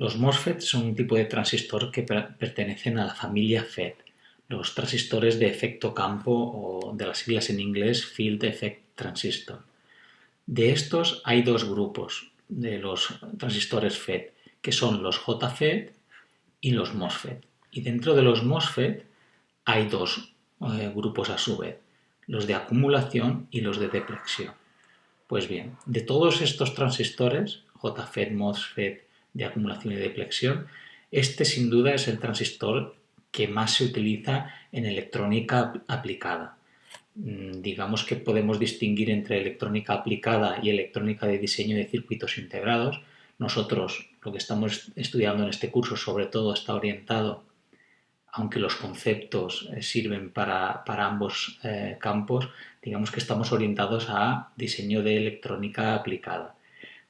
Los MOSFET son un tipo de transistor que pertenecen a la familia FET, los transistores de efecto campo o de las siglas en inglés Field Effect Transistor. De estos hay dos grupos de los transistores FET, que son los JFET y los MOSFET. Y dentro de los MOSFET hay dos grupos a su vez, los de acumulación y los de deplexión. Pues bien, de todos estos transistores, JFET, MOSFET, de acumulación y deplexión, este sin duda es el transistor que más se utiliza en electrónica aplicada. Digamos que podemos distinguir entre electrónica aplicada y electrónica de diseño de circuitos integrados. Nosotros lo que estamos estudiando en este curso sobre todo está orientado, aunque los conceptos sirven para ambos campos, digamos que estamos orientados a diseño de electrónica aplicada.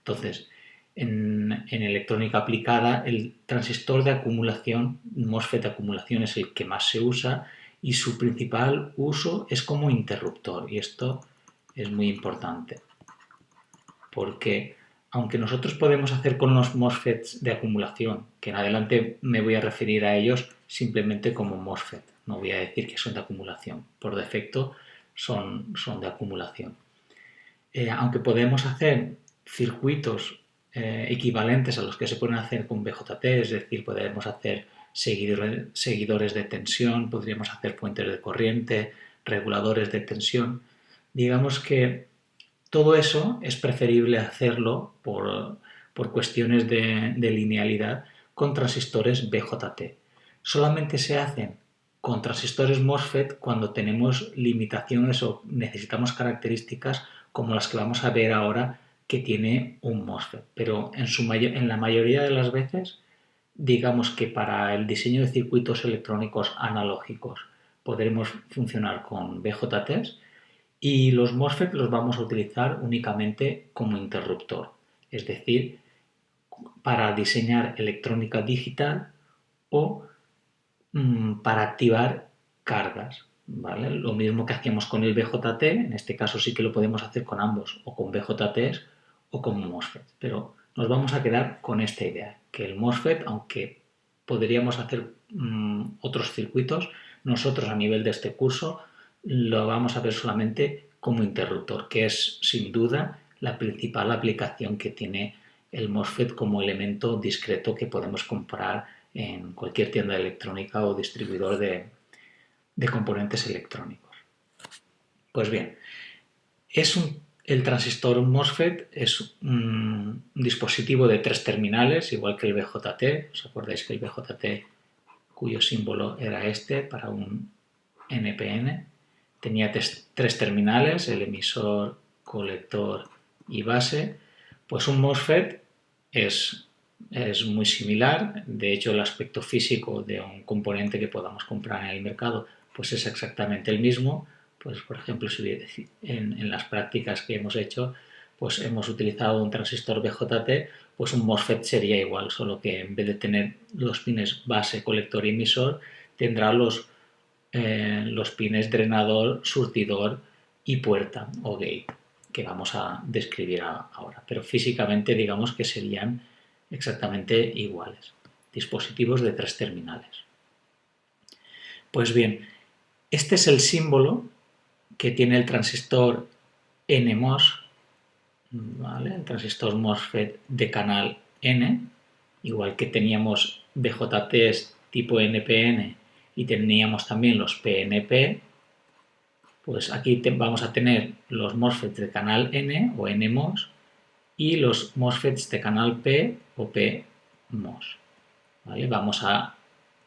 Entonces, en electrónica aplicada, el transistor de acumulación, MOSFET de acumulación, es el que más se usa y su principal uso es como interruptor. Y esto es muy importante, porque aunque nosotros podemos hacer con los MOSFETs de acumulación, que en adelante me voy a referir a ellos simplemente como MOSFET, no voy a decir que son de acumulación, por defecto son de acumulación. Aunque podemos hacer circuitos equivalentes a los que se pueden hacer con BJT, es decir, podemos hacer seguidores de tensión, podríamos hacer fuentes de corriente, reguladores de tensión. Digamos que todo eso es preferible hacerlo por cuestiones de linealidad con transistores BJT. Solamente se hacen con transistores MOSFET cuando tenemos limitaciones o necesitamos características como las que vamos a ver ahora que tiene un MOSFET. Pero en la mayoría de las veces, digamos que para el diseño de circuitos electrónicos analógicos podremos funcionar con BJTs y los MOSFET los vamos a utilizar únicamente como interruptor, es decir, para diseñar electrónica digital o para activar cargas. ¿Vale? Lo mismo que hacíamos con el BJT, en este caso sí que lo podemos hacer con ambos, o con BJTs o con MOSFET. Pero nos vamos a quedar con esta idea, que el MOSFET, aunque podríamos hacer otros circuitos, nosotros a nivel de este curso lo vamos a ver solamente como interruptor, que es sin duda la principal aplicación que tiene el MOSFET como elemento discreto que podemos comprar en cualquier tienda electrónica o distribuidor de componentes electrónicos. Pues bien, el transistor MOSFET es un dispositivo de 3 terminales, igual que el BJT. ¿Os acordáis que el BJT, cuyo símbolo era este para un NPN, tenía 3 terminales, el emisor, colector y base? Pues un MOSFET es muy similar. De hecho, el aspecto físico de un componente que podamos comprar en el mercado pues es exactamente el mismo. Pues, por ejemplo, si en las prácticas que hemos hecho pues hemos utilizado un transistor BJT, pues un MOSFET sería igual, solo que en vez de tener los pines base, colector y emisor, tendrá los pines drenador, surtidor y puerta o gate, que vamos a describir ahora. Pero físicamente digamos que serían exactamente iguales. Dispositivos de 3 terminales. Pues bien, este es el símbolo que tiene el transistor NMOS, ¿vale? El transistor MOSFET de canal N, igual que teníamos BJTs tipo NPN y teníamos también los PNP, pues aquí vamos a tener los MOSFETs de canal N o NMOS y los MOSFETs de canal P o PMOS. ¿Vale? Vamos a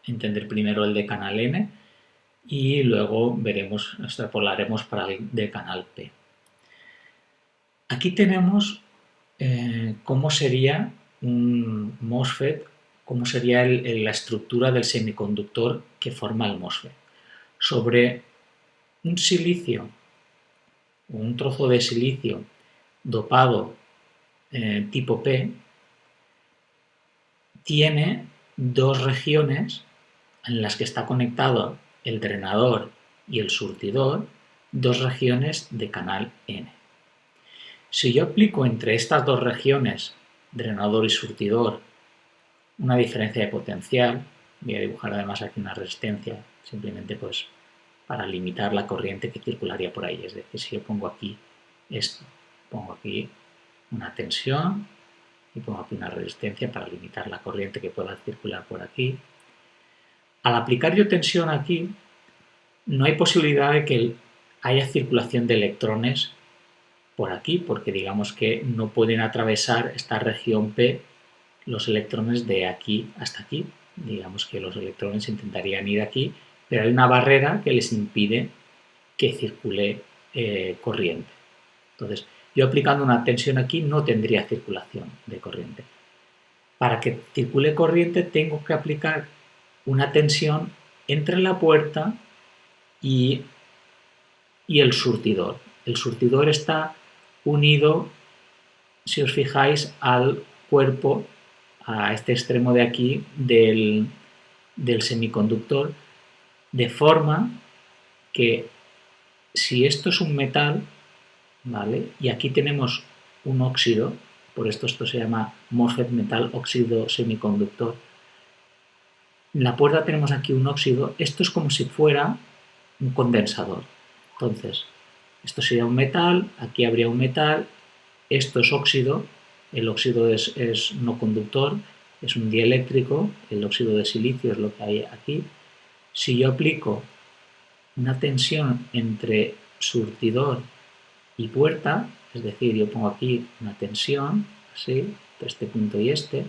entender primero el de canal N y luego extrapolaremos para el de canal P. Aquí tenemos cómo sería un MOSFET, cómo sería la estructura del semiconductor que forma el MOSFET. Sobre un silicio, un trozo de silicio dopado tipo P, tiene 2 regiones en las que está conectado el drenador y el surtidor, 2 regiones de canal N. Si yo aplico entre estas 2 regiones, drenador y surtidor, una diferencia de potencial. Voy a dibujar además aquí una resistencia, simplemente pues para limitar la corriente que circularía por ahí. Es decir, si yo pongo aquí esto, pongo aquí una tensión y pongo aquí una resistencia para limitar la corriente que pueda circular por aquí. Al aplicar yo tensión aquí, no hay posibilidad de que haya circulación de electrones por aquí, porque digamos que no pueden atravesar esta región P los electrones de aquí hasta aquí. Digamos que los electrones intentarían ir aquí, pero hay una barrera que les impide que circule corriente. Entonces, yo aplicando una tensión aquí no tendría circulación de corriente. Para que circule corriente tengo que aplicar una tensión entre la puerta y el surtidor. El surtidor está unido, si os fijáis, al cuerpo, a este extremo de aquí del semiconductor, de forma que si esto es un metal, ¿vale? Y aquí tenemos un óxido, por esto se llama MOSFET metal óxido semiconductor. En la puerta tenemos aquí un óxido, esto es como si fuera un condensador. Entonces, esto sería un metal, aquí habría un metal, esto es óxido, el óxido es no conductor, es un dieléctrico, el óxido de silicio es lo que hay aquí. Si yo aplico una tensión entre surtidor y puerta, es decir, yo pongo aquí una tensión, así, este punto y este,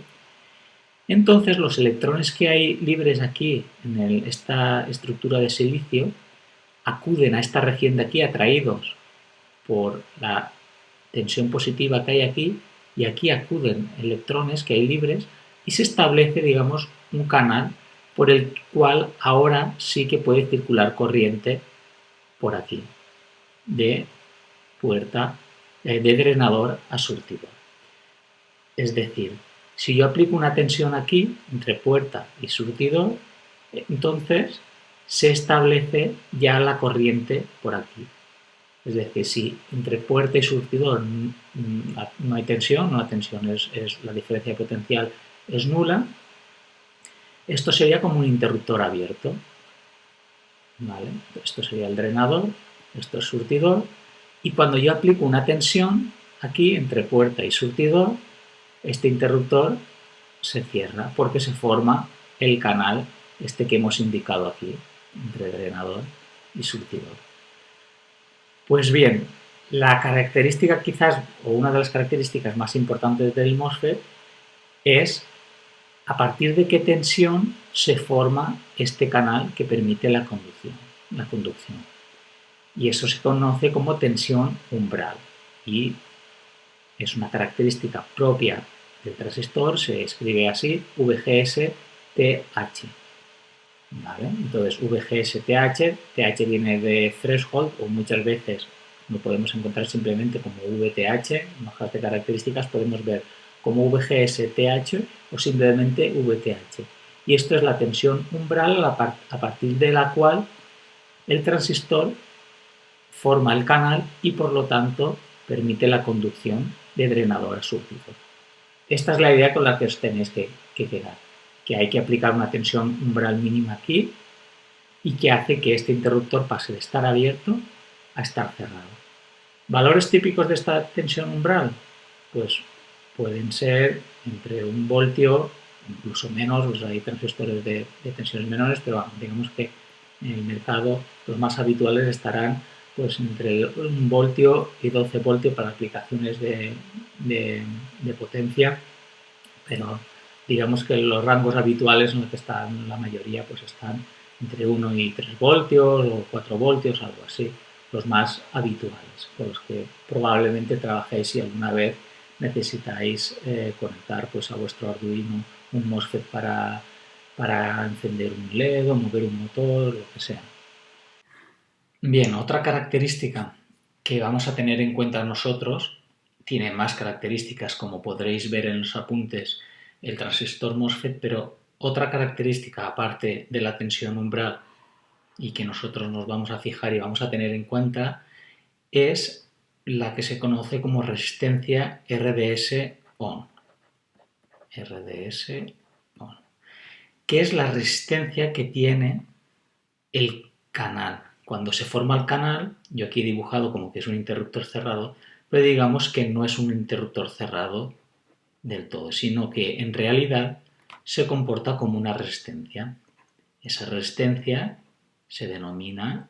entonces los electrones que hay libres aquí en esta estructura de silicio acuden a esta región de aquí atraídos por la tensión positiva que hay aquí, y aquí acuden electrones que hay libres y se establece, digamos, un canal por el cual ahora sí que puede circular corriente por aquí, de puerta, de drenador a surtidor. Es decir, si yo aplico una tensión aquí entre puerta y surtidor, entonces se establece ya la corriente por aquí. Es decir, si entre puerta y surtidor no hay tensión, la tensión es la diferencia de potencial es nula, esto sería como un interruptor abierto. ¿Vale? Esto sería el drenador, esto es surtidor, y cuando yo aplico una tensión aquí entre puerta y surtidor, este interruptor se cierra porque se forma el canal este que hemos indicado aquí, entre drenador y surtidor. Pues bien, la característica quizás, o una de las características más importantes del MOSFET es a partir de qué tensión se forma este canal que permite la conducción. Y eso se conoce como tensión umbral y es una característica propia del transistor, se escribe así, VGS-TH. ¿Vale? Entonces, VGS-TH, TH viene de threshold o muchas veces lo podemos encontrar simplemente como VTH, en hojas de características podemos ver como VGS-TH o simplemente VTH. Y esto es la tensión umbral a partir de la cual el transistor forma el canal y por lo tanto permite la conducción de drenador a surtidor. Esta es la idea con la que os tenéis que quedar, que hay que aplicar una tensión umbral mínima aquí y que hace que este interruptor pase de estar abierto a estar cerrado. ¿Valores típicos de esta tensión umbral? Pues pueden ser entre 1 voltio, incluso menos, pues hay transistores de tensiones menores, pero digamos que en el mercado los más habituales estarán pues entre 1 voltio y 12 voltios para aplicaciones de potencia, pero digamos que los rangos habituales en los que están la mayoría pues están entre 1 y 3 voltios o 4 voltios, algo así, los más habituales, con los que probablemente trabajéis si alguna vez necesitáis conectar pues a vuestro Arduino un MOSFET para encender un LED o mover un motor, lo que sea. Bien, otra característica que vamos a tener en cuenta nosotros, tiene más características como podréis ver en los apuntes el transistor MOSFET, pero otra característica aparte de la tensión umbral y que nosotros nos vamos a fijar y vamos a tener en cuenta es la que se conoce como resistencia RDS-ON. RDS-ON. que es la resistencia que tiene el canal. Cuando se forma el canal, yo aquí he dibujado como que es un interruptor cerrado, pero digamos que no es un interruptor cerrado del todo, sino que en realidad se comporta como una resistencia. Esa resistencia se denomina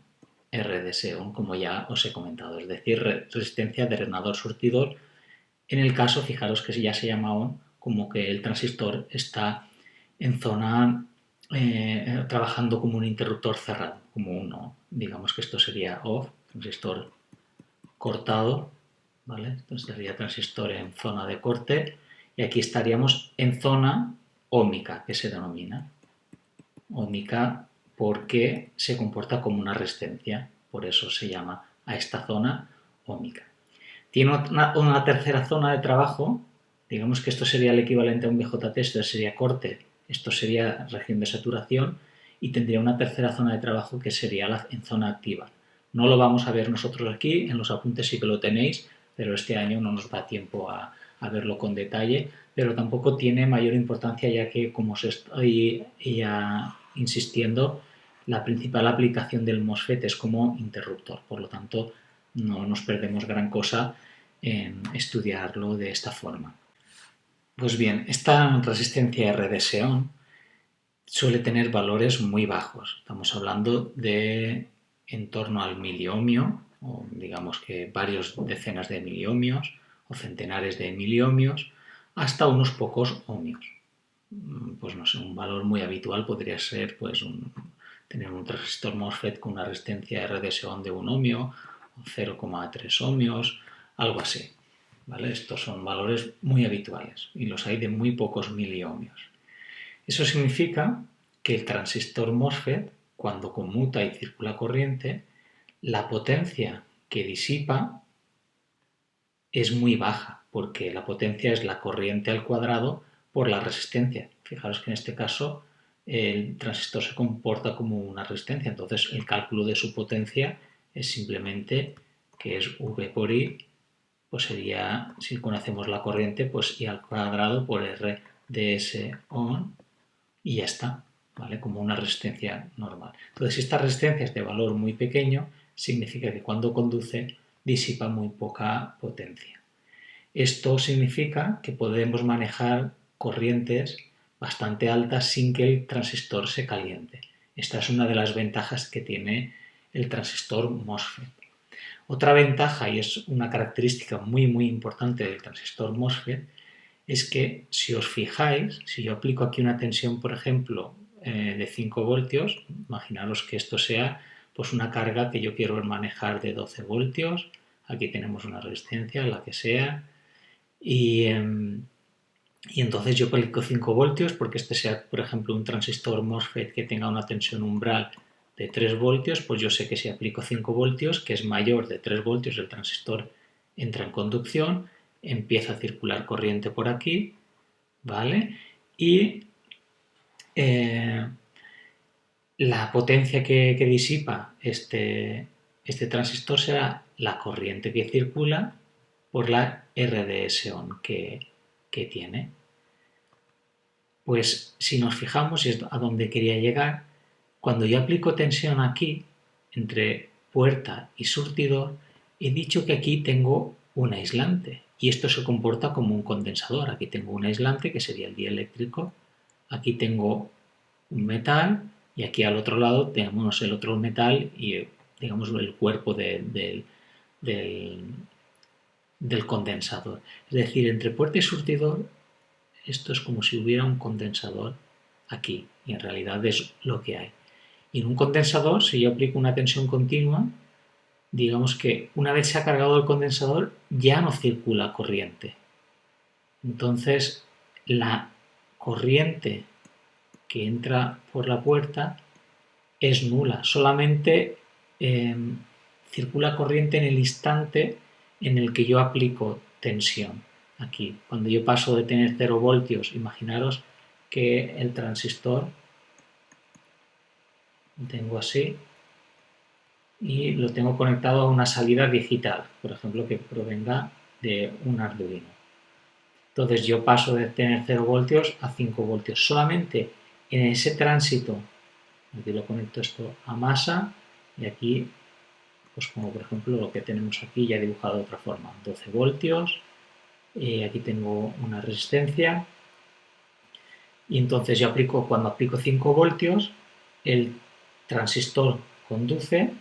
RDS-ON, como ya os he comentado, es decir, resistencia de drenador-surtidor. En el caso, fijaros que ya se llama ON, como que el transistor está en zona trabajando como un interruptor cerrado, como uno, digamos que esto sería OFF, transistor cortado, ¿vale? Esto sería transistor en zona de corte, y aquí estaríamos en zona óhmica, que se denomina. Óhmica porque se comporta como una resistencia, por eso se llama a esta zona óhmica. Tiene una tercera zona de trabajo, digamos que esto sería el equivalente a un BJT, esto sería corte, esto sería región de saturación, y tendría una tercera zona de trabajo que sería en zona activa. No lo vamos a ver nosotros aquí, en los apuntes sí que lo tenéis, pero este año no nos da tiempo a verlo con detalle, pero tampoco tiene mayor importancia ya que, como os estoy ya insistiendo, la principal aplicación del MOSFET es como interruptor, por lo tanto no nos perdemos gran cosa en estudiarlo de esta forma. Pues bien, esta resistencia RDS-ON suele tener valores muy bajos. Estamos hablando de en torno al miliohmio, o digamos que varios decenas de miliohmios o centenares de miliohmios, hasta unos pocos ohmios. Pues no sé, un valor muy habitual podría ser pues tener un transistor MOSFET con una resistencia RDS-ON de 1 ohmio o 0,3 ohmios, algo así. ¿Vale? Estos son valores muy habituales y los hay de muy pocos miliohmios. Eso significa que el transistor MOSFET, cuando conmuta y circula corriente, la potencia que disipa es muy baja, porque la potencia es la corriente al cuadrado por la resistencia. Fijaros que en este caso el transistor se comporta como una resistencia, entonces el cálculo de su potencia es simplemente que es V por I, pues sería, si conocemos la corriente, pues I al cuadrado por R ds ON y ya está, ¿vale? Como una resistencia normal. Entonces, si esta resistencia es de valor muy pequeño, significa que cuando conduce disipa muy poca potencia. Esto significa que podemos manejar corrientes bastante altas sin que el transistor se caliente. Esta es una de las ventajas que tiene el transistor MOSFET. Otra ventaja, y es una característica muy importante del transistor MOSFET, es que si os fijáis, si yo aplico aquí una tensión, por ejemplo, de 5 voltios, imaginaros que esto sea pues una carga que yo quiero manejar de 12 voltios, aquí tenemos una resistencia, la que sea, y entonces yo aplico 5 voltios porque este sea, por ejemplo, un transistor MOSFET que tenga una tensión umbral de 3 voltios, pues yo sé que si aplico 5 voltios, que es mayor de 3 voltios, el transistor entra en conducción, empieza a circular corriente por aquí, ¿vale? Y la potencia que disipa este transistor será la corriente que circula por la RDS-ON que tiene. Pues si nos fijamos, y es a donde quería llegar, cuando yo aplico tensión aquí, entre puerta y surtidor, he dicho que aquí tengo un aislante y esto se comporta como un condensador. Aquí tengo un aislante que sería el dieléctrico, aquí tengo un metal y aquí al otro lado tenemos el otro metal y digamos el cuerpo del condensador. Es decir, entre puerta y surtidor esto es como si hubiera un condensador aquí y en realidad es lo que hay. Y en un condensador, si yo aplico una tensión continua, digamos que una vez se ha cargado el condensador ya no circula corriente. Entonces la corriente que entra por la puerta es nula, solamente circula corriente en el instante en el que yo aplico tensión. Aquí, cuando yo paso de tener 0 voltios, imaginaros que el transistor lo tengo así y lo tengo conectado a una salida digital, por ejemplo, que provenga de un Arduino. Entonces yo paso de tener 0 voltios a 5 voltios. Solamente en ese tránsito, aquí lo conecto esto a masa y aquí, pues como por ejemplo lo que tenemos aquí ya dibujado de otra forma, 12 voltios, aquí tengo una resistencia y entonces yo cuando aplico 5 voltios, el transistor conduce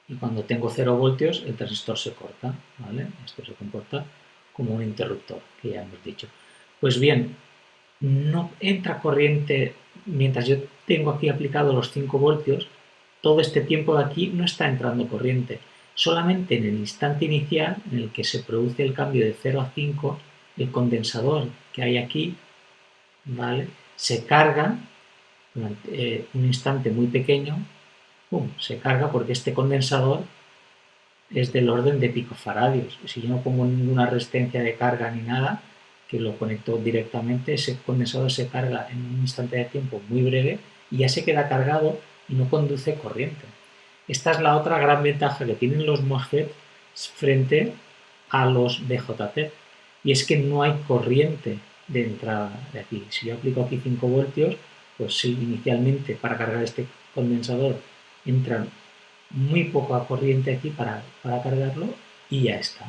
y cuando tengo 0 voltios el transistor se corta, ¿vale? Esto se comporta como un interruptor, que ya hemos dicho. Pues bien, no entra corriente mientras yo tengo aquí aplicado los 5 voltios, todo este tiempo de aquí no está entrando corriente. Solamente en el instante inicial en el que se produce el cambio de 0 a 5, el condensador que hay aquí, ¿vale?, se carga durante un instante muy pequeño, ¡pum!, se carga porque este condensador es del orden de picofaradios. Si yo no pongo ninguna resistencia de carga ni nada, que lo conecto directamente, ese condensador se carga en un instante de tiempo muy breve y ya se queda cargado y no conduce corriente. Esta es la otra gran ventaja que tienen los MOSFET frente a los BJT, y es que no hay corriente de entrada de aquí. Si yo aplico aquí 5 voltios, pues sí, inicialmente para cargar este condensador entra muy poca corriente aquí para cargarlo y ya está.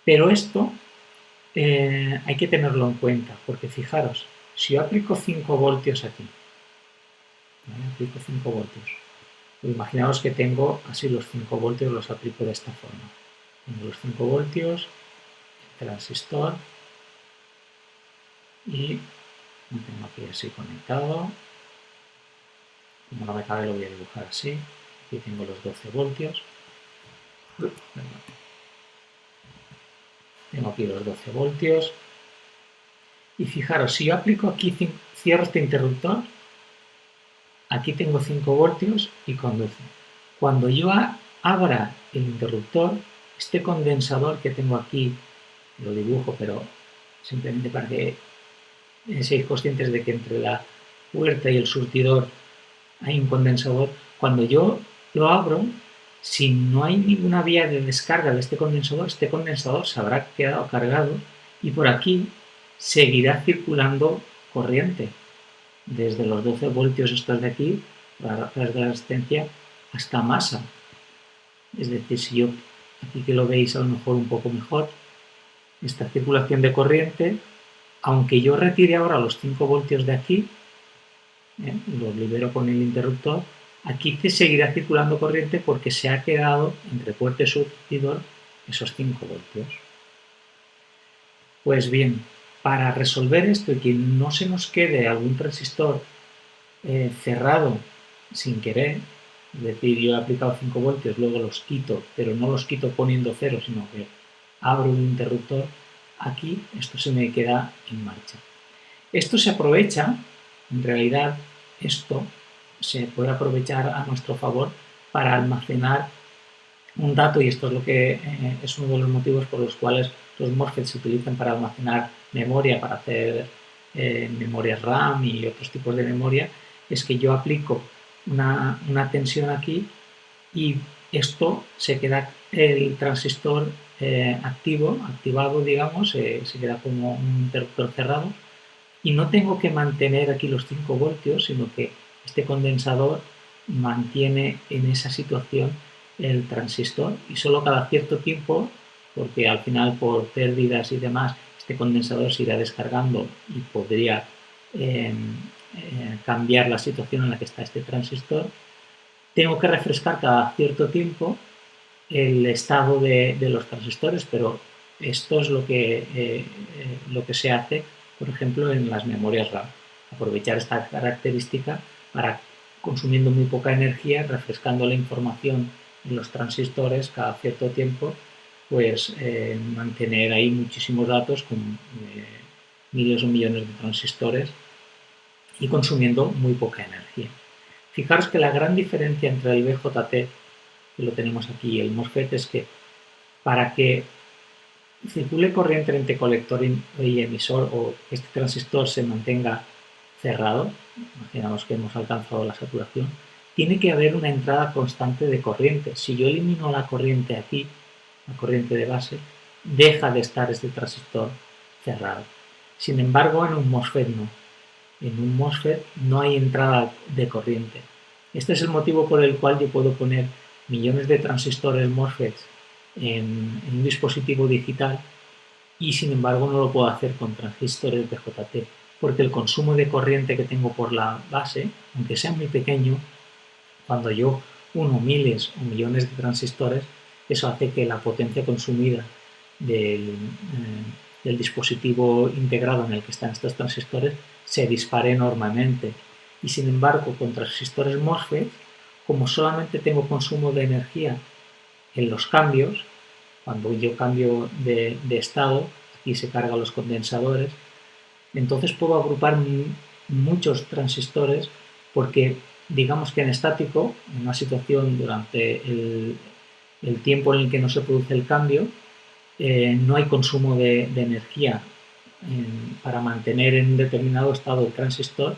Pero esto hay que tenerlo en cuenta, porque fijaros, si yo aplico 5 voltios aquí, ¿vale?, aplico 5 voltios, pues imaginaos que tengo así los 5 voltios, los aplico de esta forma. Tengo los 5 voltios, el transistor, y lo tengo aquí así conectado. Como no me cabe lo voy a dibujar así. Aquí tengo los 12 voltios. Tengo aquí los 12 voltios. Y fijaros, si yo aplico aquí, cierro este interruptor, aquí tengo 5 voltios y conduce. Cuando yo abra el interruptor, este condensador que tengo aquí, lo dibujo, pero simplemente para que seáis conscientes de que entre la puerta y el surtidor hay un condensador. Cuando yo lo abro, si no hay ninguna vía de descarga de este condensador se habrá quedado cargado y por aquí seguirá circulando corriente desde los 12 voltios estos de aquí, a través de la resistencia, hasta masa. Es decir, si yo, aquí que lo veis a lo mejor un poco mejor, esta circulación de corriente, aunque yo retire ahora los 5 voltios de aquí, los libero con el interruptor, aquí seguirá circulando corriente porque se ha quedado entre puerta y surtidor esos 5 voltios. Pues bien, para resolver esto y que no se nos quede algún transistor cerrado sin querer, es decir, yo he aplicado 5 voltios, luego los quito, pero no los quito poniendo cero, sino que abro un interruptor, aquí esto se me queda en marcha. Esto se aprovecha, en realidad, esto se puede aprovechar a nuestro favor para almacenar un dato, y esto es lo que es uno de los motivos por los cuales los MOSFET se utilizan para almacenar memoria, para hacer memorias RAM y otros tipos de memoria, es que yo aplico una tensión aquí y esto se queda, el transistor activado, digamos, se queda como un interruptor cerrado y no tengo que mantener aquí los 5 voltios, sino que este condensador mantiene en esa situación el transistor y solo cada cierto tiempo, porque al final por pérdidas y demás este condensador se irá descargando y podría cambiar la situación en la que está este transistor, tengo que refrescar cada cierto tiempo el estado de los transistores, pero esto es lo que se hace, por ejemplo, en las memorias RAM. Aprovechar esta característica para, consumiendo muy poca energía, refrescando la información en los transistores cada cierto tiempo, pues mantener ahí muchísimos datos con miles o millones de transistores y consumiendo muy poca energía. Fijaros que la gran diferencia entre el BJT, que lo tenemos aquí, y el MOSFET es que para que circule corriente entre colector y emisor o que este transistor se mantenga cerrado, imaginamos que hemos alcanzado la saturación, tiene que haber una entrada constante de corriente. Si yo elimino la corriente aquí, la corriente de base, deja de estar este transistor cerrado. Sin embargo, en un MOSFET no. en un MOSFET no hay entrada de corriente. Este es el motivo por el cual yo puedo poner millones de transistores MOSFETs en un dispositivo digital y sin embargo no lo puedo hacer con transistores BJT, porque el consumo de corriente que tengo por la base, aunque sea muy pequeño, cuando yo uno miles o millones de transistores, eso hace que la potencia consumida del dispositivo integrado en el que están estos transistores se dispare enormemente. Y sin embargo, con transistores MOSFET, como solamente tengo consumo de energía en los cambios, cuando yo cambio de estado, aquí se cargan los condensadores, entonces puedo agrupar muchos transistores porque digamos que en estático, en una situación durante el tiempo en el que no se produce el cambio, no hay consumo de energía para mantener en un determinado estado el transistor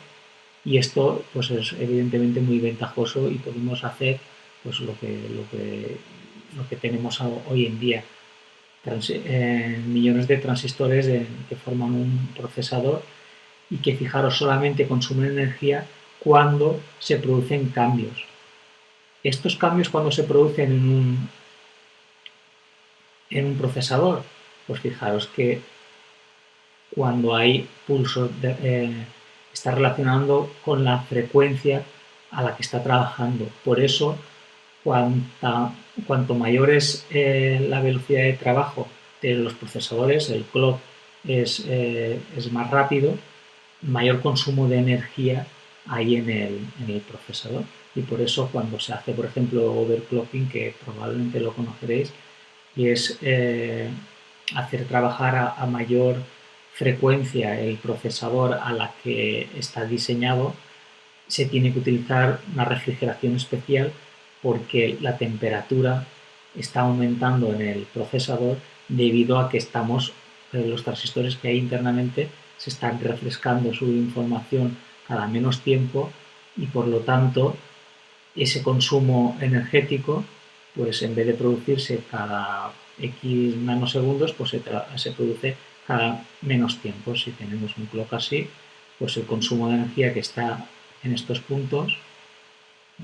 y esto pues es evidentemente muy ventajoso y podemos hacer pues lo que tenemos hoy en día. Millones de transistores que forman un procesador y que fijaros solamente consumen energía cuando se producen cambios. Estos cambios cuando se producen en un procesador, pues fijaros que cuando hay pulsos está relacionando con la frecuencia a la que está trabajando. Por eso, cuanto mayor es la velocidad de trabajo de los procesadores, el clock es más rápido, mayor consumo de energía hay en el procesador. Y por eso cuando se hace, por ejemplo, overclocking, que probablemente lo conoceréis, y es hacer trabajar a mayor frecuencia el procesador a la que está diseñado, se tiene que utilizar una refrigeración especial porque la temperatura está aumentando en el procesador debido a que los transistores que hay internamente se están refrescando su información cada menos tiempo y por lo tanto ese consumo energético, pues en vez de producirse cada X nanosegundos, pues se produce cada menos tiempo. Si tenemos un clock así, pues el consumo de energía que está en estos puntos,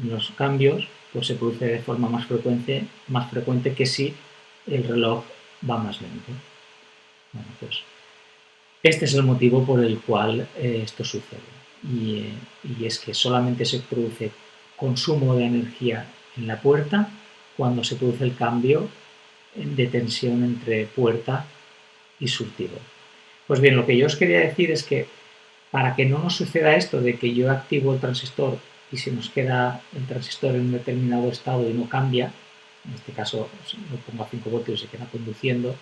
en los cambios, pues se produce de forma más frecuente que si el reloj va más lento. Bueno, pues este es el motivo por el cual esto sucede. Y es que solamente se produce consumo de energía en la puerta cuando se produce el cambio de tensión entre puerta y surtidor. Pues bien, lo que yo os quería decir es que para que no nos suceda esto de que yo activo el transistor y se nos queda el transistor en un determinado estado y no cambia, en este caso lo pongo a 5 voltios y se queda conduciendo,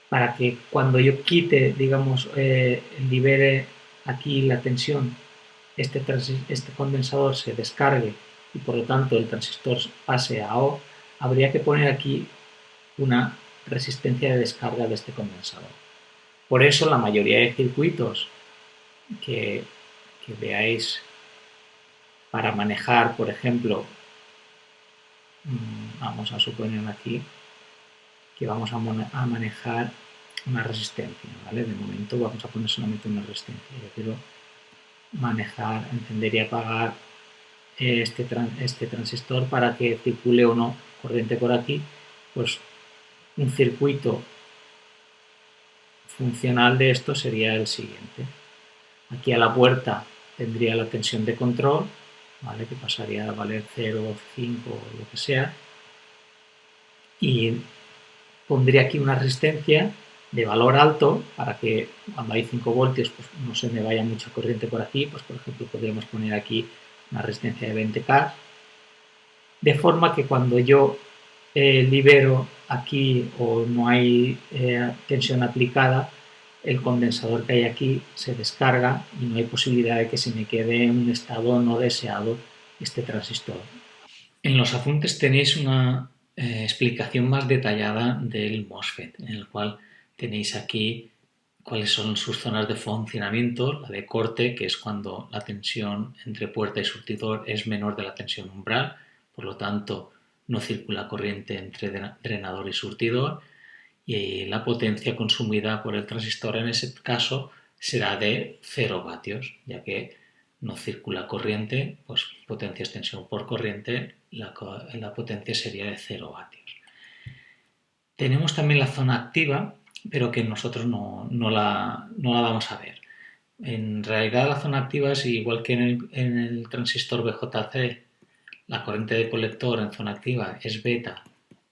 para que cuando yo quite, digamos, libere aquí la tensión, este condensador se descargue y por lo tanto el transistor pase a O, habría que poner aquí una resistencia de descarga de este condensador. Por eso la mayoría de circuitos que veáis para manejar, por ejemplo, vamos a suponer aquí que vamos a manejar una resistencia, ¿vale? De momento vamos a poner solamente una resistencia. Yo quiero manejar, encender y apagar este transistor para que circule o no corriente por aquí, pues un circuito funcional de esto sería el siguiente. Aquí a la puerta tendría la tensión de control, ¿vale? Que pasaría a valer 0, 5 o lo que sea, y pondría aquí una resistencia de valor alto para que cuando hay 5 voltios pues no se me vaya mucha corriente por aquí, pues por ejemplo podríamos poner aquí una resistencia de 20K, de forma que cuando yo libero aquí o no hay tensión aplicada, el condensador que hay aquí se descarga y no hay posibilidad de que se me quede en un estado no deseado este transistor. En los apuntes tenéis una explicación más detallada del MOSFET, en el cual tenéis aquí cuáles son sus zonas de funcionamiento, la de corte, que es cuando la tensión entre puerta y surtidor es menor de la tensión umbral, por lo tanto no circula corriente entre drenador y surtidor, y la potencia consumida por el transistor en ese caso será de 0 vatios, ya que no circula corriente, pues potencia es tensión por corriente, la potencia sería de 0 vatios. Tenemos también la zona activa, pero que nosotros no la vamos a ver. En realidad la zona activa es igual que en el transistor BJC, la corriente de colector en zona activa es beta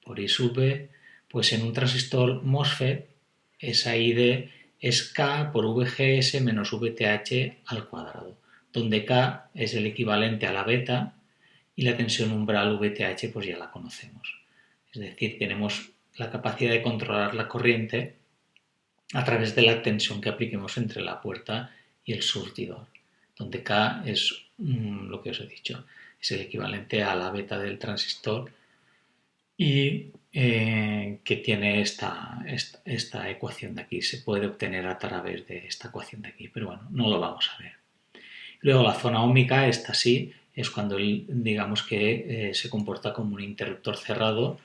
por I sub B, pues en un transistor MOSFET esa ID es K por VGS menos VTH al cuadrado, donde K es el equivalente a la beta y la tensión umbral VTH pues ya la conocemos. Es decir, tenemos la capacidad de controlar la corriente a través de la tensión que apliquemos entre la puerta y el surtidor, donde K es lo que os he dicho, es el equivalente a la beta del transistor y que tiene esta ecuación de aquí. Se puede obtener a través de esta ecuación de aquí, pero bueno, no lo vamos a ver. Luego la zona óhmica, esta sí, es cuando digamos que se comporta como un interruptor cerrado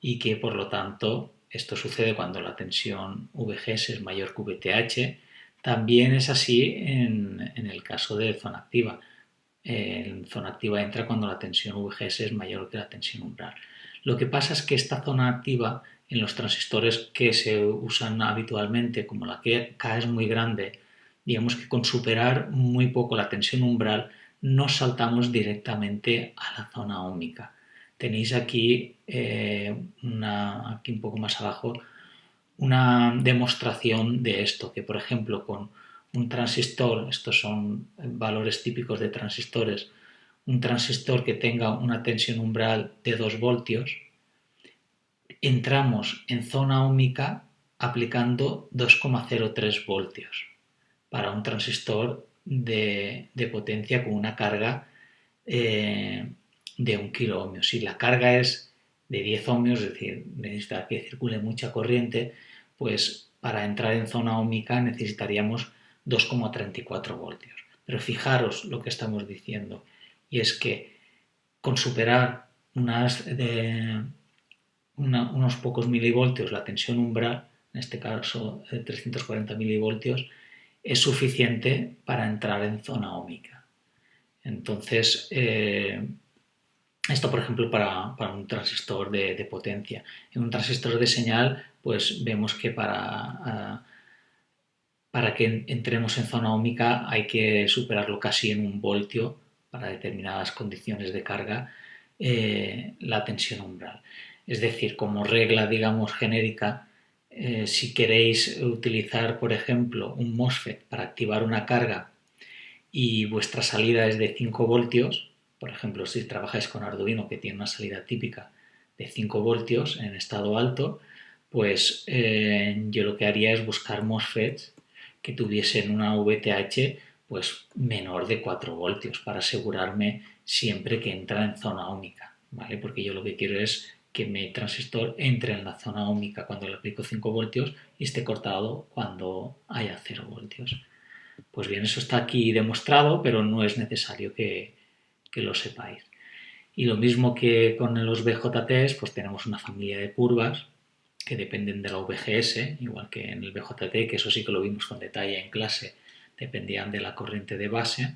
y que por lo tanto esto sucede cuando la tensión VGS es mayor que VTH. También es así en el caso de zona activa. En zona activa entra cuando la tensión VGS es mayor que la tensión umbral. Lo que pasa es que esta zona activa en los transistores que se usan habitualmente, como la K es muy grande, digamos que con superar muy poco la tensión umbral no saltamos directamente a la zona óhmica. Tenéis aquí, aquí un poco más abajo, una demostración de esto, que por ejemplo con un transistor, estos son valores típicos de transistores, un transistor que tenga una tensión umbral de 2 voltios, entramos en zona óhmica aplicando 2,03 voltios para un transistor de potencia con una carga de 1 kilo ohmio. Si la carga es de 10 ohmios, es decir, necesita que circule mucha corriente, pues para entrar en zona óhmica necesitaríamos 2,34 voltios. Pero fijaros lo que estamos diciendo, y es que con superar unos pocos milivoltios la tensión umbral, en este caso 340 milivoltios, es suficiente para entrar en zona óhmica. Entonces, esto por ejemplo para un transistor de potencia. En un transistor de señal, pues vemos que para que entremos en zona óhmica hay que superarlo casi en 1 voltio para determinadas condiciones de carga la tensión umbral. Es decir, como regla, digamos, genérica, si queréis utilizar, por ejemplo, un MOSFET para activar una carga y vuestra salida es de 5 voltios, por ejemplo, si trabajáis con Arduino, que tiene una salida típica de 5 voltios en estado alto, pues yo lo que haría es buscar MOSFETs que tuviesen una VTH pues menor de 4 voltios para asegurarme siempre que entra en zona óhmica, ¿vale? Porque yo lo que quiero es que mi transistor entre en la zona óhmica cuando le aplico 5 voltios y esté cortado cuando haya 0 voltios. Pues bien, eso está aquí demostrado, pero no es necesario que lo sepáis. Y lo mismo que con los BJTs, pues tenemos una familia de curvas que dependen de la VGS, igual que en el BJT, que eso sí que lo vimos con detalle en clase, dependían de la corriente de base,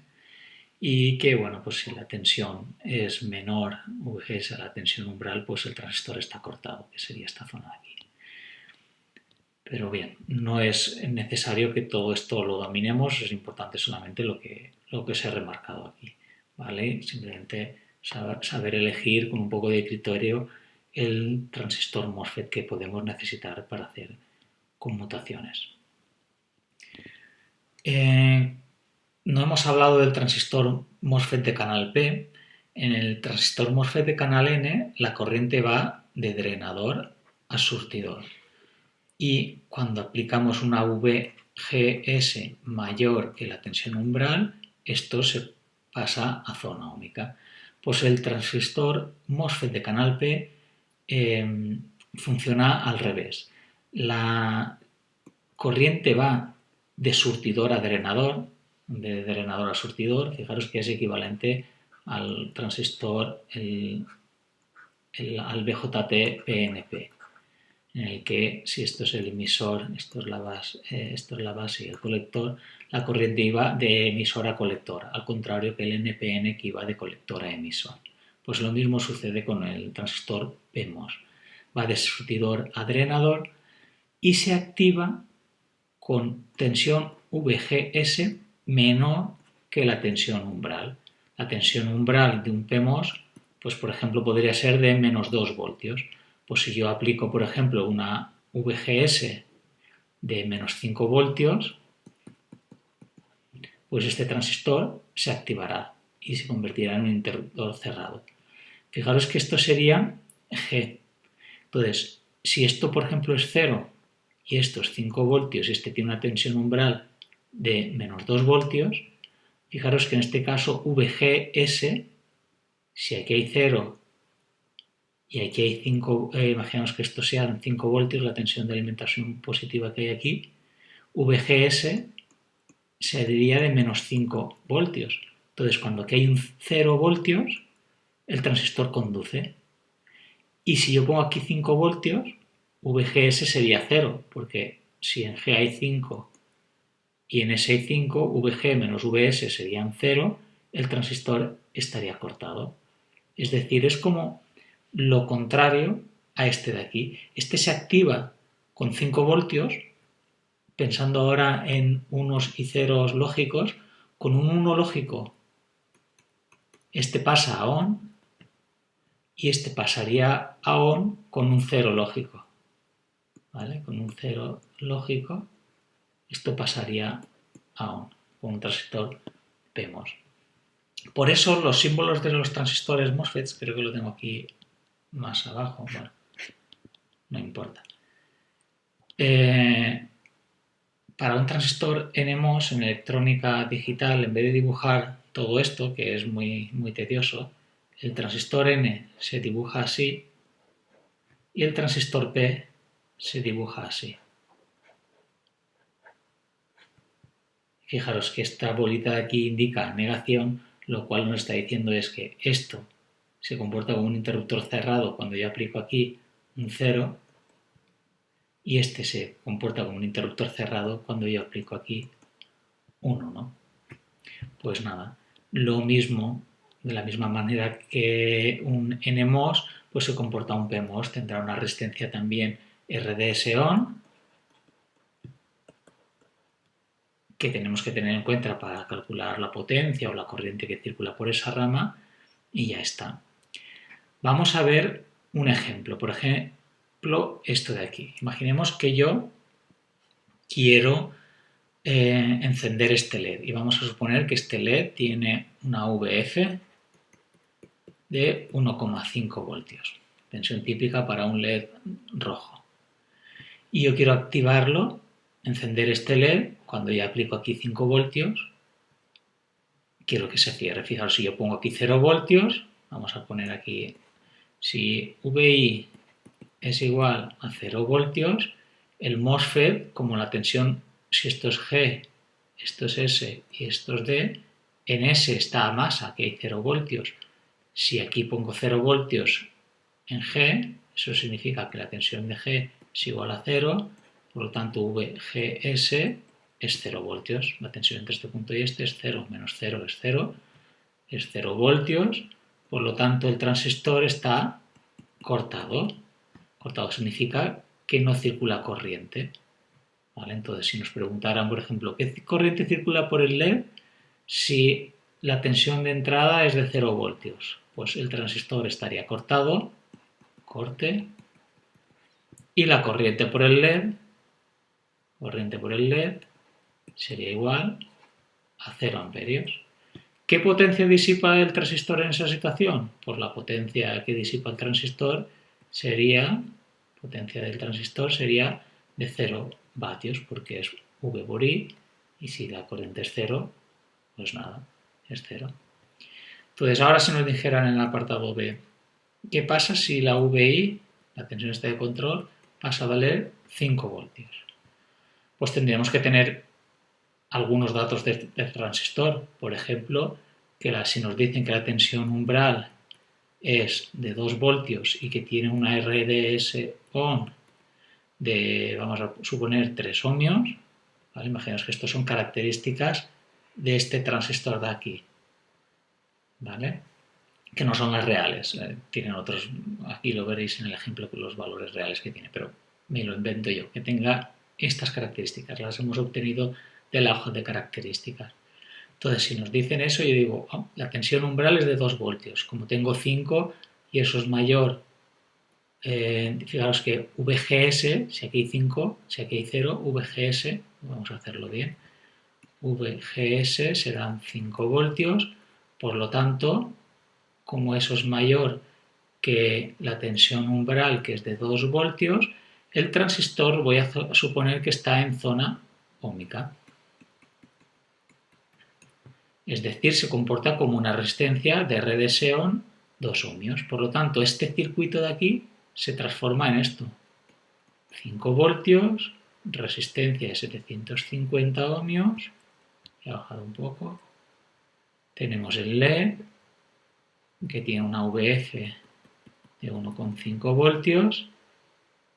y que, bueno, pues si la tensión es menor, VGS a la tensión umbral, pues el transistor está cortado, que sería esta zona de aquí. Pero bien, no es necesario que todo esto lo dominemos, es importante solamente lo que os he remarcado aquí, ¿vale? Simplemente saber elegir con un poco de criterio el transistor MOSFET que podemos necesitar para hacer conmutaciones. No hemos hablado del transistor MOSFET de canal P. En el transistor MOSFET de canal N la corriente va de drenador a surtidor. Y cuando aplicamos una VGS mayor que la tensión umbral, esto se pasa a zona óhmica. Pues el transistor MOSFET de canal P funciona al revés. La corriente va de surtidor a drenador, de drenador a surtidor. Fijaros que es equivalente al transistor, al BJT PNP. en el que si esto es el emisor, esto es la base y el colector, la corriente iba de emisor a colector, al contrario que el NPN que iba de colector a emisor. Pues lo mismo sucede con el transistor PMOS. Va de surtidor a drenador y se activa con tensión VGS menor que la tensión umbral. La tensión umbral de un PMOS, pues por ejemplo, podría ser de menos 2 voltios. Pues si yo aplico, por ejemplo, una VGS de menos 5 voltios, pues este transistor se activará y se convertirá en un interruptor cerrado. Fijaros que esto sería G. Entonces, si esto, por ejemplo, es 0 y esto es 5 voltios y este tiene una tensión umbral de menos 2 voltios, fijaros que en este caso VGS, si aquí hay 0 y aquí hay 5, imaginamos que esto sean 5 voltios, la tensión de alimentación positiva que hay aquí, VGS sería de menos 5 voltios. Entonces, cuando aquí hay un 0 voltios, el transistor conduce. Y si yo pongo aquí 5 voltios, VGS sería 0, porque si en G hay 5 y en S hay 5, VG menos VS serían 0, el transistor estaría cortado. Es decir, es como lo contrario a este de aquí. Este se activa con 5 voltios, pensando ahora en unos y ceros lógicos, con un 1 lógico este pasa a ON y este pasaría a ON con un 0 lógico. ¿Vale? Con un 0 lógico esto pasaría a ON, con un transistor PMOS. Por eso los símbolos de los transistores MOSFETs, creo que lo tengo aquí más abajo, bueno, no importa. Para un transistor NMOS en electrónica digital, en vez de dibujar todo esto, que es muy tedioso, el transistor N se dibuja así y el transistor P se dibuja así. Fijaros que esta bolita de aquí indica negación, lo cual nos está diciendo es que esto se comporta como un interruptor cerrado cuando yo aplico aquí un 0 y este se comporta como un interruptor cerrado cuando yo aplico aquí un 1. Pues nada, lo mismo, de la misma manera que un NMOS, pues se comporta un PMOS, tendrá una resistencia también RDS-ON, que tenemos que tener en cuenta para calcular la potencia o la corriente que circula por esa rama y ya está. Vamos a ver un ejemplo, por ejemplo esto de aquí. Imaginemos que yo quiero encender este LED y vamos a suponer que este LED tiene una VF de 1,5 voltios, tensión típica para un LED rojo. Y yo quiero activarlo, encender este LED, cuando ya aplico aquí 5 voltios, quiero que se cierre. Fijaros, si yo pongo aquí 0 voltios, vamos a poner aquí, si VI es igual a 0 voltios, el MOSFET, como la tensión, si esto es G, esto es S y esto es D, en S está a masa, que hay 0 voltios. Si aquí pongo 0 voltios en G, eso significa que la tensión de G es igual a 0, por lo tanto VGS es 0 voltios. La tensión entre este punto y este es 0, menos 0 es 0, es 0 voltios, por lo tanto el transistor está cortado. Cortado significa que no circula corriente. ¿Vale? Entonces, si nos preguntaran, por ejemplo, ¿qué corriente circula por el LED si la tensión de entrada es de 0 voltios? Pues el transistor estaría cortado, corte, y la corriente por el LED sería igual a 0 amperios. ¿Qué potencia disipa el transistor en esa situación? Pues la potencia que disipa el transistor sería, potencia del transistor sería de 0 vatios, porque es V por I, y si la corriente es 0, pues nada, es 0. Entonces, ahora si nos dijeran en el apartado B, ¿qué pasa si la VI, la tensión esta de control, pasa a valer 5 voltios? Pues tendríamos que tener algunos datos del transistor. Por ejemplo, que si nos dicen que la tensión umbral es de 2 voltios y que tiene una RDS ON vamos a suponer 3 ohmios, ¿vale? Imaginaos que estos son características de este transistor de aquí, ¿vale? Que no son las reales, tienen otros, aquí lo veréis en el ejemplo con los valores reales que tiene, pero me lo invento yo, que tenga estas características, las hemos obtenido de la hoja de características. Entonces, si nos dicen eso, yo digo, oh, la tensión umbral es de 2 voltios, como tengo 5 y eso es mayor, fijaros que VGS, si aquí hay 5, si aquí hay 0, VGS, vamos a hacerlo bien, VGS serán 5 voltios, por lo tanto, como eso es mayor que la tensión umbral, que es de 2 voltios, el transistor voy a suponer que está en zona óhmica. Es decir, se comporta como una resistencia de R de Seon 2 ohmios. Por lo tanto, este circuito de aquí se transforma en esto. 5 voltios, resistencia de 750 ohmios. He bajado un poco. Tenemos el LED, que tiene una VF de 1,5 voltios.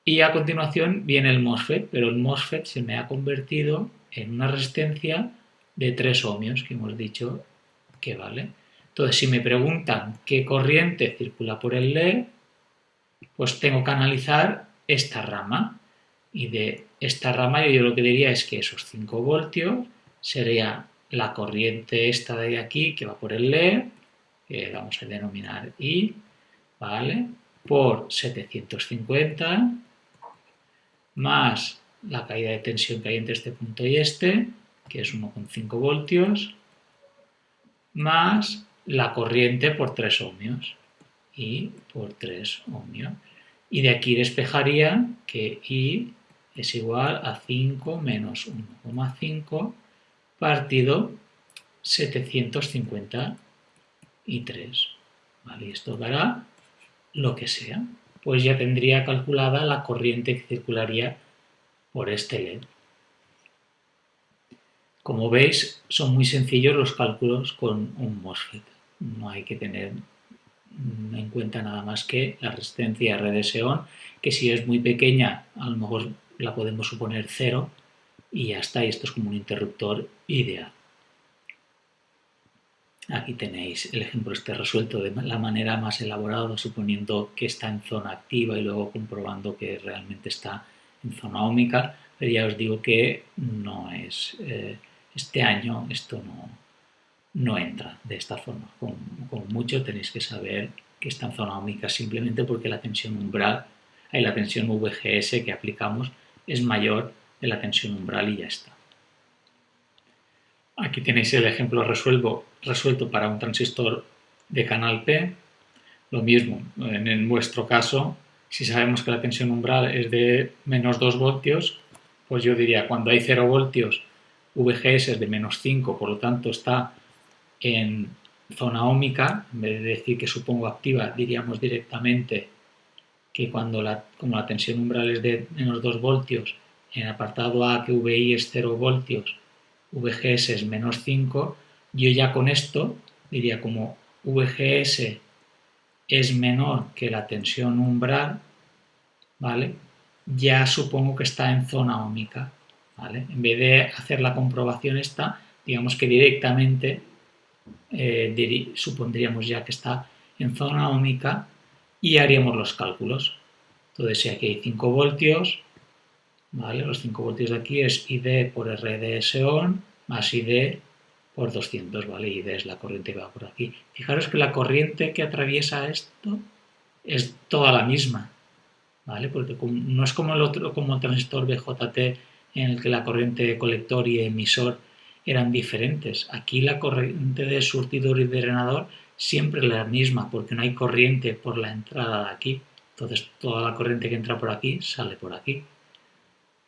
Y a continuación viene el MOSFET, pero el MOSFET se me ha convertido en una resistencia de 3 ohmios, que hemos dicho que vale. Entonces, si me preguntan qué corriente circula por el LED, pues tengo que analizar esta rama. Y de esta rama yo lo que diría es que esos 5 voltios sería la corriente esta de aquí que va por el LED, que vamos a denominar I, ¿vale? Por 750 más la caída de tensión que hay entre este punto y este, que es 1,5 voltios, más la corriente por 3 ohmios. I por 3 ohmios. Y de aquí despejaría que I es igual a 5 menos 1,5 partido 753. ¿Vale? Y esto dará lo que sea. Pues ya tendría calculada la corriente que circularía por este LED. Como veis, son muy sencillos los cálculos con un MOSFET. No hay que tener en cuenta nada más que la resistencia R de Seon, que si es muy pequeña, a lo mejor la podemos suponer 0 y ya está. Y esto es como un interruptor ideal. Aquí tenéis el ejemplo este resuelto de la manera más elaborada, suponiendo que está en zona activa y luego comprobando que realmente está en zona óhmica, pero ya os digo que no es, este año esto no entra de esta forma. Con mucho tenéis que saber que está en zona óhmica simplemente porque la tensión umbral, la tensión VGS que aplicamos es mayor de la tensión umbral y ya está. Aquí tenéis el ejemplo resuelto para un transistor de canal P. Lo mismo, en vuestro caso, si sabemos que la tensión umbral es de menos 2 voltios, pues yo diría cuando hay 0 voltios, VGS es de menos 5, por lo tanto está en zona óhmica. En vez de decir que supongo activa, diríamos directamente que como la tensión umbral es de menos 2 voltios, en el apartado A que VI es 0 voltios, VGS es menos 5, yo ya con esto diría como VGS es menor que la tensión umbral, ¿vale? Ya supongo que está en zona óhmica, ¿vale? En vez de hacer la comprobación esta, digamos que directamente supondríamos ya que está en zona óhmica y haríamos los cálculos. Entonces, si aquí hay 5 voltios, ¿vale? Los 5 voltios de aquí es ID por R de Seon más ID por 200, ¿vale? ID es la corriente que va por aquí. Fijaros que la corriente que atraviesa esto es toda la misma, ¿vale? Porque no es como el transistor BJT en el que la corriente colector y emisor eran diferentes. Aquí la corriente de surtidor y drenador siempre es la misma, porque no hay corriente por la entrada de aquí. Entonces toda la corriente que entra por aquí sale por aquí.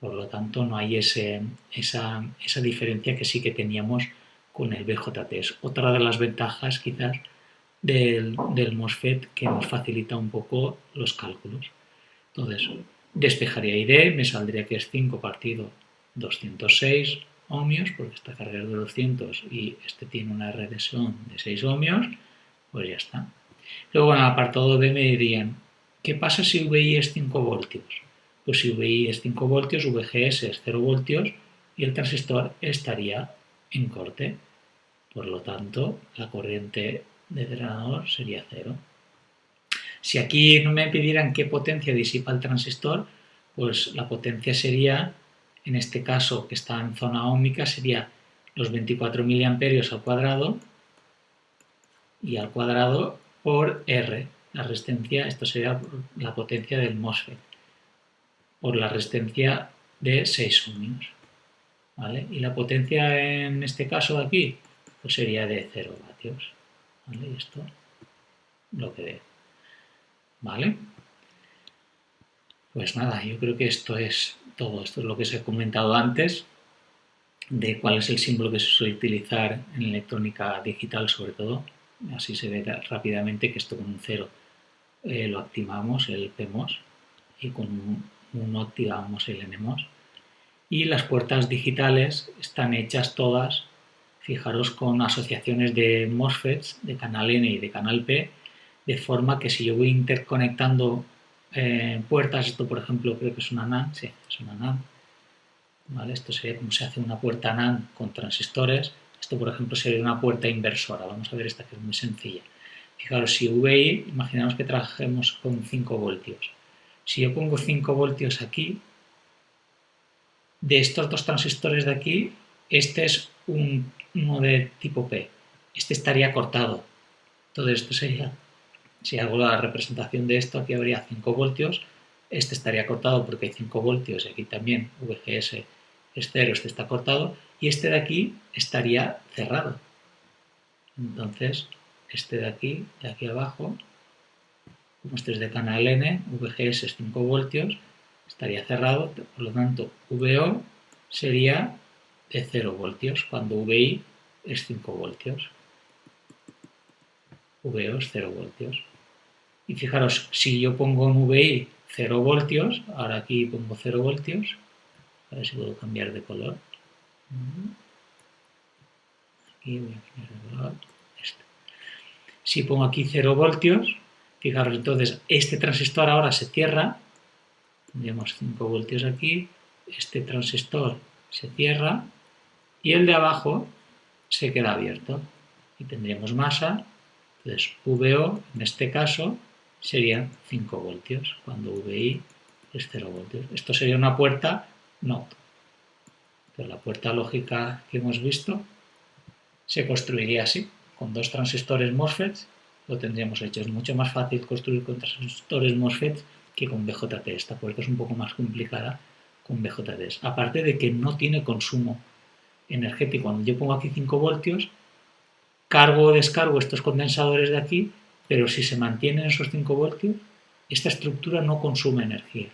Por lo tanto, no hay esa diferencia que sí que teníamos con el BJT. Es otra de las ventajas quizás del MOSFET que nos facilita un poco los cálculos. Entonces, despejaría ID, me saldría que es 5 partido 206 ohmios, porque esta carga es de 200 y este tiene una R de Seon de 6 ohmios, pues ya está. Luego en el apartado B me dirían, ¿qué pasa si VI es 5 voltios? Pues si VI es 5 voltios, VGS es 0 voltios y el transistor estaría en corte. Por lo tanto, la corriente de drenador sería 0. Si aquí no me pidieran qué potencia disipa el transistor, pues la potencia sería, en este caso que está en zona óhmica, sería los 24 miliamperios al cuadrado y al cuadrado por R, la resistencia, esto sería la potencia del MOSFET, por la resistencia de 6 ohmios. ¿Vale? Y la potencia en este caso de aquí, pues sería de 0 vatios. ¿Vale? Y esto lo que veo. ¿Vale? Pues nada, yo creo que esto es todo. Esto es lo que os he comentado antes de cuál es el símbolo que se suele utilizar en electrónica digital sobre todo. Así se ve rápidamente que esto con un 0 lo activamos, el PMOS, y con un 1 activamos el NMOS. Y las puertas digitales están hechas todas, fijaros, con asociaciones de MOSFETs, de canal N y de canal P, de forma que si yo voy interconectando puertas, esto por ejemplo creo que es una NAND, sí, es una NAND, ¿vale? Esto sería como se hace una puerta NAND con transistores, esto por ejemplo sería una puerta inversora, vamos a ver esta que es muy sencilla. Fijaros, si VI, imaginamos que trabajemos con 5 voltios. Si yo pongo 5 voltios aquí, de estos dos transistores de aquí, este es uno de tipo P. Este estaría cortado. Entonces, esto sería, si hago la representación de esto, aquí habría 5 voltios. Este estaría cortado porque hay 5 voltios y aquí también VGS es 0, este está cortado. Y este de aquí estaría cerrado. Entonces, este de aquí abajo, como este es de canal N, VGS es 5 voltios, estaría cerrado, por lo tanto, VO sería de 0 voltios, cuando VI es 5 voltios. VO es 0 voltios. Y fijaros, si yo pongo en VI 0 voltios, ahora aquí pongo 0 voltios, a ver si puedo cambiar de color. Aquí voy a cambiar de color. Este. Si pongo aquí 0 voltios, fijaros, entonces este transistor ahora se cierra, tendríamos 5 voltios aquí, este transistor se cierra y el de abajo se queda abierto y tendríamos masa, entonces VO en este caso serían 5 voltios cuando VI es 0 voltios. Esto sería una puerta NOT. Pero la puerta lógica que hemos visto se construiría así, con dos transistores MOSFETs lo tendríamos hecho. Es mucho más fácil construir con transistores MOSFETs que con BJT. Esta puerta es un poco más complicada con BJTs. Aparte de que no tiene consumo energético. Cuando yo pongo aquí 5 voltios, cargo o descargo estos condensadores de aquí, pero si se mantienen esos 5 voltios, esta estructura no consume energía.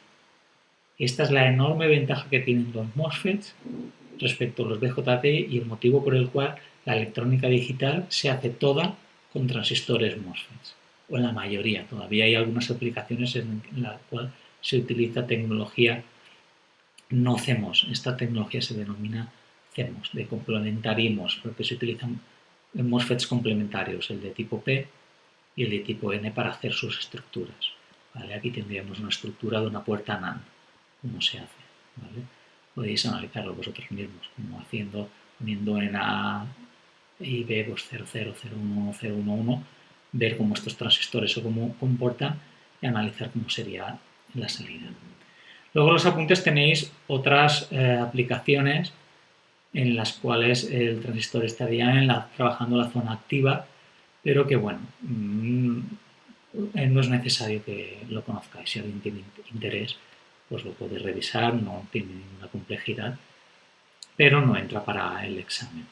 Esta es la enorme ventaja que tienen los MOSFETs respecto a los BJT y el motivo por el cual la electrónica digital se hace toda con transistores MOSFETs, o en la mayoría. Todavía hay algunas aplicaciones en la cual se utiliza tecnología no CMOS. Esta tecnología se denomina CMOS, de complementarismos, porque se utilizan MOSFETs complementarios, el de tipo P y el de tipo N para hacer sus estructuras. ¿Vale? Aquí tendríamos una estructura de una puerta NAND, como se hace. ¿Vale? Podéis analizarlo vosotros mismos, como poniendo en A y B pues 00, 01, 011, ver cómo estos transistores o cómo comportan y analizar cómo sería la salida. Luego en los apuntes tenéis otras aplicaciones en las cuales el transistor estaría trabajando la zona activa, pero que bueno, no es necesario que lo conozcáis. Si alguien tiene interés, pues lo podéis revisar, no tiene ninguna complejidad, pero no entra para el examen.